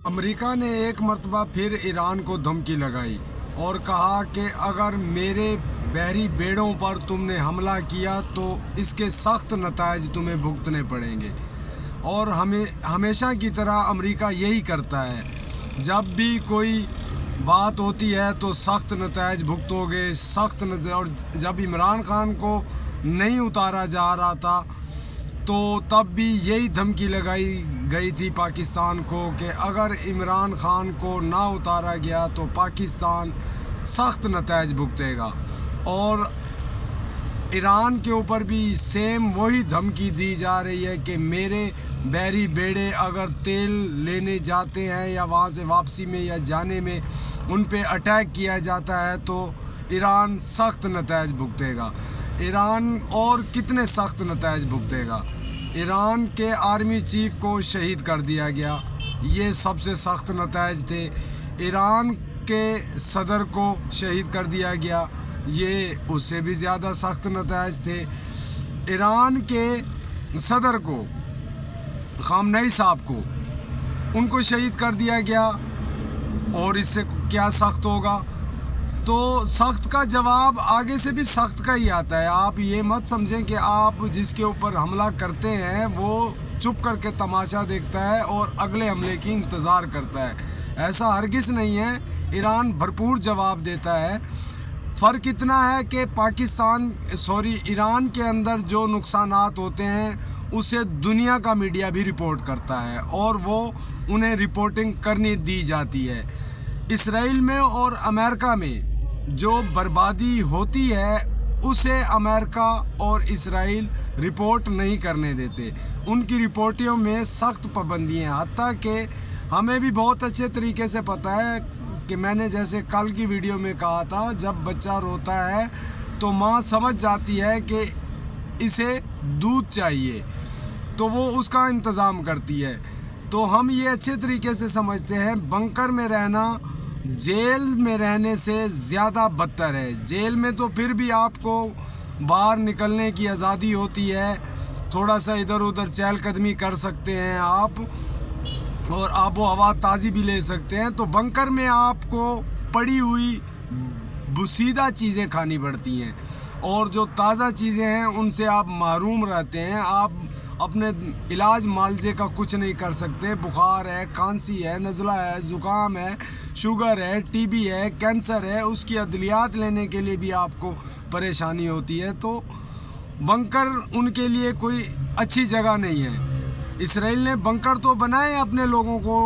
امریکہ نے ایک مرتبہ پھر ایران کو دھمکی لگائی اور کہا کہ اگر میرے بحری بیڑوں پر تم نے حملہ کیا تو اس کے سخت نتائج تمہیں بھگتنے پڑیں گے۔ اور ہمیشہ کی طرح امریکہ یہی کرتا ہے، جب بھی کوئی بات ہوتی ہے تو سخت نتائج بھگتو گے، اور جب عمران خان کو نہیں اتارا جا رہا تھا تو تب بھی یہی دھمکی لگائی گئی تھی پاکستان کو کہ اگر عمران خان کو نہ اتارا گیا تو پاکستان سخت نتائج بھگتے گا۔ اور ایران کے اوپر بھی سیم وہی دھمکی دی جا رہی ہے کہ میرے بحری بیڑے اگر تیل لینے جاتے ہیں یا وہاں سے واپسی میں یا جانے میں ان پہ اٹیک کیا جاتا ہے تو ایران سخت نتائج بھگتے گا۔ ایران اور کتنے سخت نتائج بھگتے گا؟ ایران کے آرمی چیف کو شہید کر دیا گیا، یہ سب سے سخت نتائج تھے۔ ایران کے صدر کو شہید کر دیا گیا، یہ اس سے بھی زیادہ سخت نتائج تھے۔ ایران کے صدر کو، خامنئی صاحب کو، ان کو شہید کر دیا گیا، اور اس سے کیا سخت ہوگا؟ تو سخت کا جواب آگے سے بھی سخت کا ہی آتا ہے۔ آپ یہ مت سمجھیں کہ آپ جس کے اوپر حملہ کرتے ہیں وہ چپ کر کے تماشا دیکھتا ہے اور اگلے حملے کی انتظار کرتا ہے، ایسا ہرگز نہیں ہے۔ ایران بھرپور جواب دیتا ہے۔ فرق اتنا ہے کہ ایران کے اندر جو نقصانات ہوتے ہیں اسے دنیا کا میڈیا بھی رپورٹ کرتا ہے اور وہ انہیں رپورٹنگ کرنی دی جاتی ہے۔ اسرائیل میں اور امریکہ میں جو بربادی ہوتی ہے اسے امریکہ اور اسرائیل رپورٹ نہیں کرنے دیتے، ان کی رپورٹوں میں سخت پابندی ہیں۔ حتیٰ کہ ہمیں بھی بہت اچھے طریقے سے پتہ ہے کہ میں نے جیسے کل کی ویڈیو میں کہا تھا، جب بچہ روتا ہے تو ماں سمجھ جاتی ہے کہ اسے دودھ چاہیے تو وہ اس کا انتظام کرتی ہے۔ تو ہم یہ اچھے طریقے سے سمجھتے ہیں بنکر میں رہنا جیل میں رہنے سے زیادہ بدتر ہے۔ جیل میں تو پھر بھی آپ کو باہر نکلنے کی آزادی ہوتی ہے، تھوڑا سا ادھر ادھر چہل قدمی کر سکتے ہیں آپ، اور آب و ہوا تازی بھی لے سکتے ہیں۔ تو بنکر میں آپ کو پڑی ہوئی بسیدہ چیزیں کھانی پڑتی ہیں، اور جو تازہ چیزیں ہیں ان سے آپ محروم رہتے ہیں۔ آپ اپنے علاج معالجے کا کچھ نہیں کر سکتے، بخار ہے، کھانسی ہے، نزلہ ہے، زکام ہے، شوگر ہے، ٹی بی ہے، کینسر ہے، اس کی ادویات لینے کے لیے بھی آپ کو پریشانی ہوتی ہے۔ تو بنکر ان کے لیے کوئی اچھی جگہ نہیں ہے۔ اسرائیل نے بنکر تو بنائے اپنے لوگوں کو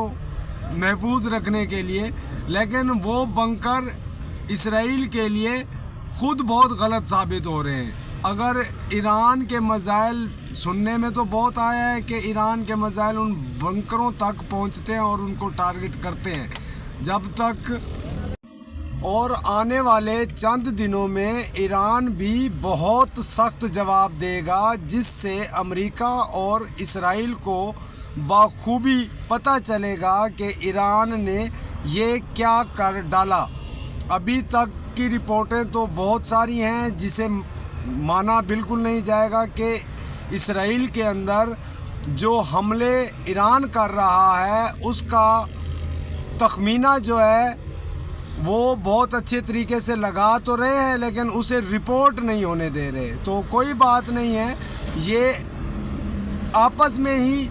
محفوظ رکھنے کے لیے، لیکن وہ بنکر اسرائیل کے لیے خود بہت غلط ثابت ہو رہے ہیں۔ اگر ایران کے میزائل سننے میں تو بہت آیا ہے کہ ایران کے میزائل ان بنکروں تک پہنچتے ہیں اور ان کو ٹارگٹ کرتے ہیں، جب تک اور آنے والے چند دنوں میں ایران بھی بہت سخت جواب دے گا، جس سے امریکہ اور اسرائیل کو بخوبی پتہ چلے گا کہ ایران نے یہ کیا کر ڈالا۔ ابھی تک کی رپورٹیں تو بہت ساری ہیں جسے مانا بالکل نہیں جائے گا کہ اسرائیل کے اندر جو حملے ایران کر رہا ہے اس کا تخمینہ جو ہے وہ بہت اچھے طریقے سے لگا تو رہے ہیں، لیکن اسے رپورٹ نہیں ہونے دے رہے۔ تو کوئی بات نہیں ہے، یہ آپس میں ہی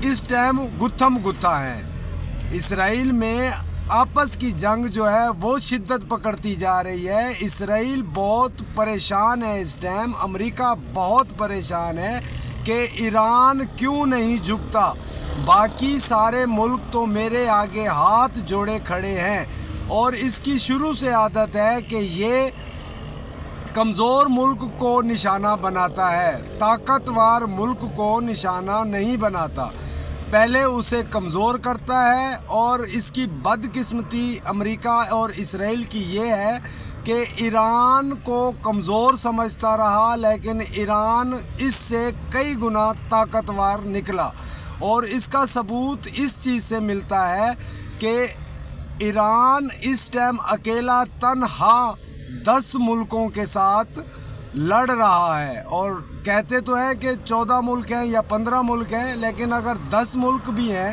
اس ٹائم گتھم گتھا ہے۔ اسرائیل میں آپس کی جنگ جو ہے وہ شدت پکڑتی جا رہی ہے۔ اسرائیل بہت پریشان ہے اس ٹائم، امریکہ بہت پریشان ہے کہ ایران کیوں نہیں جھکتا، باقی سارے ملک تو میرے آگے ہاتھ جوڑے کھڑے ہیں۔ اور اس کی شروع سے عادت ہے کہ یہ کمزور ملک کو نشانہ بناتا ہے، طاقتور ملک کو نشانہ نہیں بناتا، پہلے اسے کمزور کرتا ہے۔ اور اس کی بدقسمتی امریکہ اور اسرائیل کی یہ ہے کہ ایران کو کمزور سمجھتا رہا، لیکن ایران اس سے کئی گنا طاقتور نکلا۔ اور اس کا ثبوت اس چیز سے ملتا ہے کہ ایران اس ٹائم اکیلا تنہا 10 ملکوں کے ساتھ لڑ رہا ہے، اور کہتے تو ہیں کہ 14 ملک ہیں یا 15 ملک ہیں، لیکن اگر 10 ملک بھی ہیں